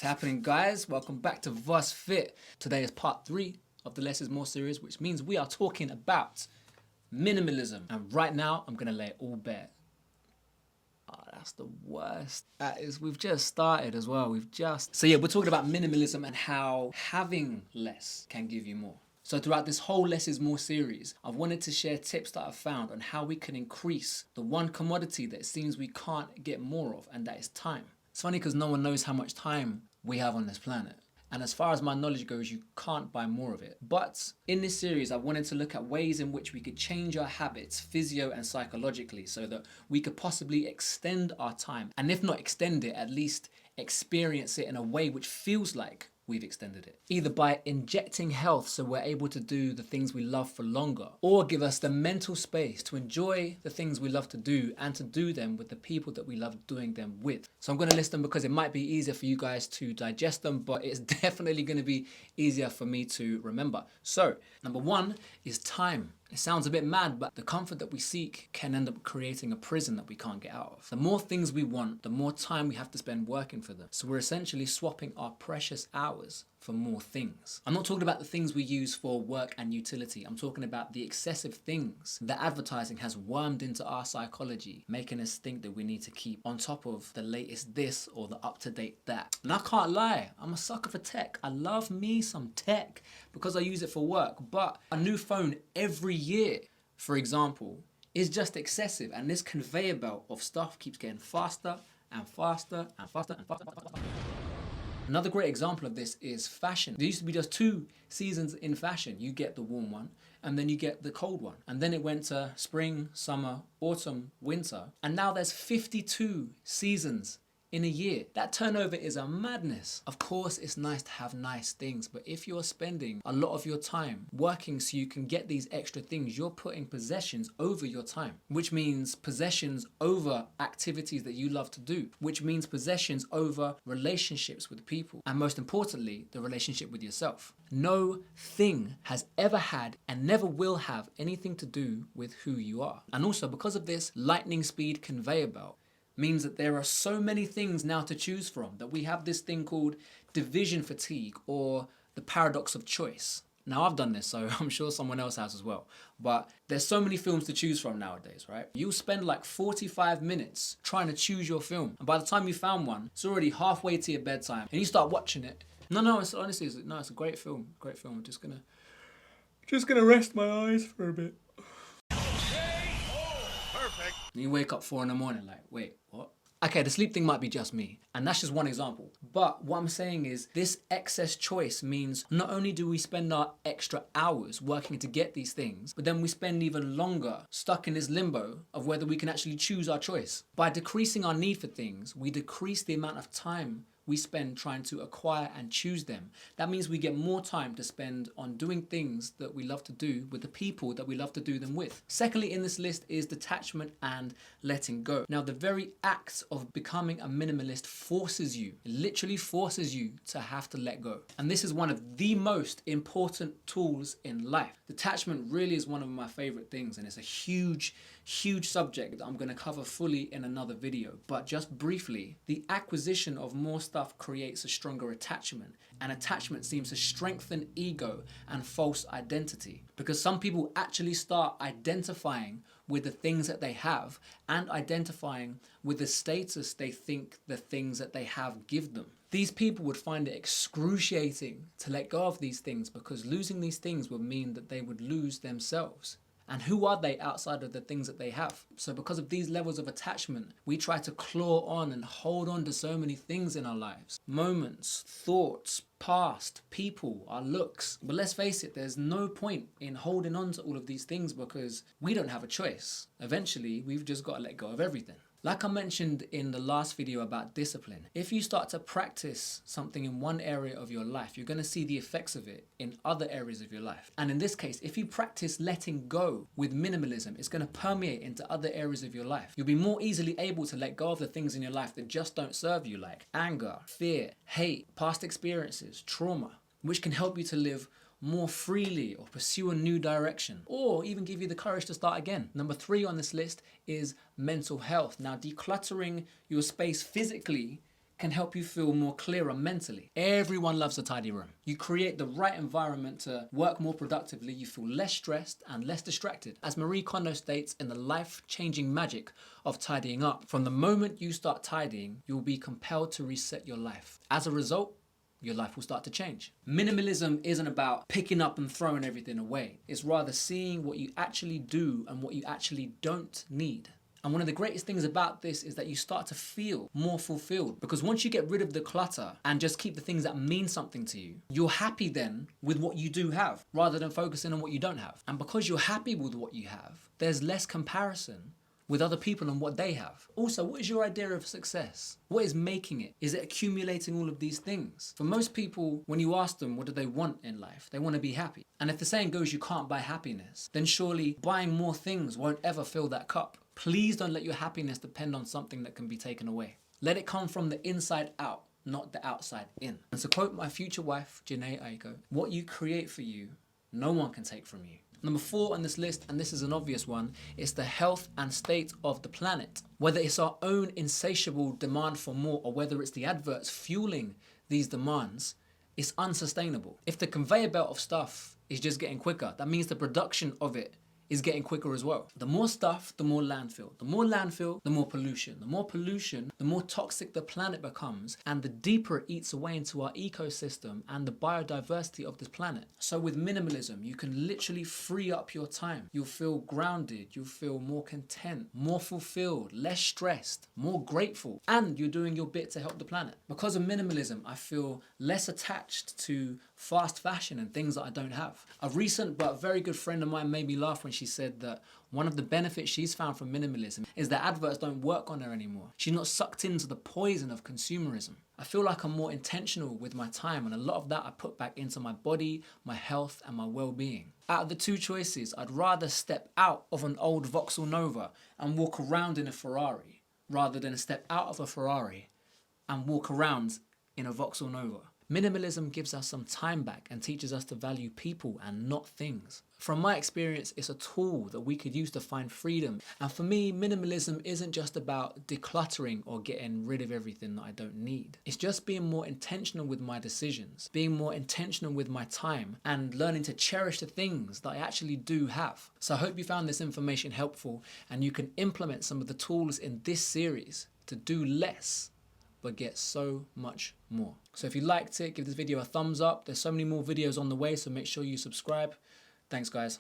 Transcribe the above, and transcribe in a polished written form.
What's happening, guys? Welcome back to VOSfit. Today is part 3 of the Less is More series, which means we are talking about minimalism. And right now, I'm gonna lay it all bare. Oh, that's the worst. We've just started as well. So yeah, we're talking about minimalism and how having less can give you more. So throughout this whole Less is More series, I've wanted to share tips that I've found on how we can increase the one commodity that it seems we can't get more of, and that is time. It's funny because no one knows how much time we have on this planet. And as far as my knowledge goes, you can't buy more of it. But in this series, I wanted to look at ways in which we could change our habits physio and psychologically so that we could possibly extend our time. And if not extend it, at least experience it in a way which feels like we've extended it. Either by injecting health so we're able to do the things we love for longer, or give us the mental space to enjoy the things we love to do and to do them with the people that we love doing them with. So I'm going to list them because it might be easier for you guys to digest them, but it's definitely going to be easier for me to remember. So number 1 is time. It sounds a bit mad, but the comfort that we seek can end up creating a prison that we can't get out of. The more things we want, the more time we have to spend working for them. So we're essentially swapping our precious hours for more things. I'm not talking about the things we use for work and utility. I'm talking about the excessive things that advertising has wormed into our psychology, making us think that we need to keep on top of the latest this or the up-to-date that. And I can't lie, I'm a sucker for tech. I love me some tech because I use it for work, but a new phone every year, for example, is just excessive, and this conveyor belt of stuff keeps getting faster and faster and faster and faster. Another great example of this is fashion. There used to be just 2 seasons in fashion. You get the warm one, and then you get the cold one. And then it went to spring, summer, autumn, winter. And now there's 52 seasons in a year. That turnover is a madness. Of course, it's nice to have nice things, but if you're spending a lot of your time working so you can get these extra things, you're putting possessions over your time, which means possessions over activities that you love to do, which means possessions over relationships with people, and most importantly, the relationship with yourself. No thing has ever had and never will have anything to do with who you are. And also, because of this lightning speed conveyor belt, means that there are so many things now to choose from that we have this thing called division fatigue, or the paradox of choice. Now, I've done this, so I'm sure someone else has as well. But there's so many films to choose from nowadays, right? You'll spend like 45 minutes trying to choose your film, and by the time you found one, it's already halfway to your bedtime, and you start watching it. It's honestly, it's a great film. Great film. I'm just gonna rest my eyes for a bit. And you wake up 4 in the morning like, wait, what? Okay, the sleep thing might be just me, and that's just one example. But what I'm saying is this excess choice means not only do we spend our extra hours working to get these things, but then we spend even longer stuck in this limbo of whether we can actually choose our choice. By decreasing our need for things, we decrease the amount of time we spend trying to acquire and choose them. That means we get more time to spend on doing things that we love to do with the people that we love to do them with. Secondly in this list is detachment and letting go. Now, the very act of becoming a minimalist forces you, it literally forces you to have to let go. And this is one of the most important tools in life. Detachment really is one of my favorite things, and it's a huge subject that I'm going to cover fully in another video. But just briefly, the acquisition of more stuff creates a stronger attachment, and attachment seems to strengthen ego and false identity, because some people actually start identifying with the things that they have and identifying with the status they think the things that they have give them. These people would find it excruciating to let go of these things, because losing these things would mean that they would lose themselves. And who are they outside of the things that they have? So because of these levels of attachment, we try to claw on and hold on to so many things in our lives. Moments, thoughts, past, people, our looks. But let's face it, there's no point in holding on to all of these things because we don't have a choice. Eventually, we've just got to let go of everything. Like I mentioned in the last video about discipline, if you start to practice something in one area of your life, you're going to see the effects of it in other areas of your life. And in this case, if you practice letting go with minimalism, it's going to permeate into other areas of your life. You'll be more easily able to let go of the things in your life that just don't serve you, like anger, fear, hate, past experiences, trauma, which can help you to live more freely or pursue a new direction, or even give you the courage to start again. Number 3 on this list is mental health. Now, decluttering your space physically can help you feel more clearer mentally. Everyone loves a tidy room. You create the right environment to work more productively, you feel less stressed and less distracted. As Marie Kondo states in the life-changing magic of tidying up, from the moment you start tidying, you'll be compelled to reset your life. As a result, your life will start to change. Minimalism isn't about picking up and throwing everything away. It's rather seeing what you actually do and what you actually don't need. And one of the greatest things about this is that you start to feel more fulfilled, because once you get rid of the clutter and just keep the things that mean something to you, you're happy then with what you do have rather than focusing on what you don't have. And because you're happy with what you have, there's less comparison with other people and what they have. Also, what is your idea of success? What is making it? Is it accumulating all of these things? For most people, when you ask them what do they want in life, they want to be happy. And if the saying goes you can't buy happiness, then surely buying more things won't ever fill that cup. Please don't let your happiness depend on something that can be taken away. Let it come from the inside out, not the outside in. And to quote my future wife, Janae Aiko, what you create for you, no one can take from you. Number 4 on this list, and this is an obvious one, is the health and state of the planet. Whether it's our own insatiable demand for more or whether it's the adverts fueling these demands, it's unsustainable. If the conveyor belt of stuff is just getting quicker, that means the production of it is getting quicker as well. The more stuff, the more landfill. The more landfill, the more pollution. The more pollution, the more toxic the planet becomes, and the deeper it eats away into our ecosystem and the biodiversity of this planet. So with minimalism, you can literally free up your time. You'll feel grounded, you'll feel more content, more fulfilled, less stressed, more grateful, and you're doing your bit to help the planet. Because of minimalism, I feel less attached to fast fashion and things that I don't have. A recent but very good friend of mine made me laugh when she said that one of the benefits she's found from minimalism is that adverts don't work on her anymore. She's not sucked into the poison of consumerism. I feel like I'm more intentional with my time, and a lot of that I put back into my body, my health, and my well-being. Out of the two choices, I'd rather step out of an old Vauxhall Nova and walk around in a Ferrari rather than step out of a Ferrari and walk around in a Vauxhall Nova. Minimalism gives us some time back and teaches us to value people and not things. From my experience, it's a tool that we could use to find freedom. And for me, minimalism isn't just about decluttering or getting rid of everything that I don't need. It's just being more intentional with my decisions, being more intentional with my time, and learning to cherish the things that I actually do have. So I hope you found this information helpful and you can implement some of the tools in this series to do less but get so much more. So if you liked it, give this video a thumbs up. There's so many more videos on the way, so make sure you subscribe. Thanks, guys.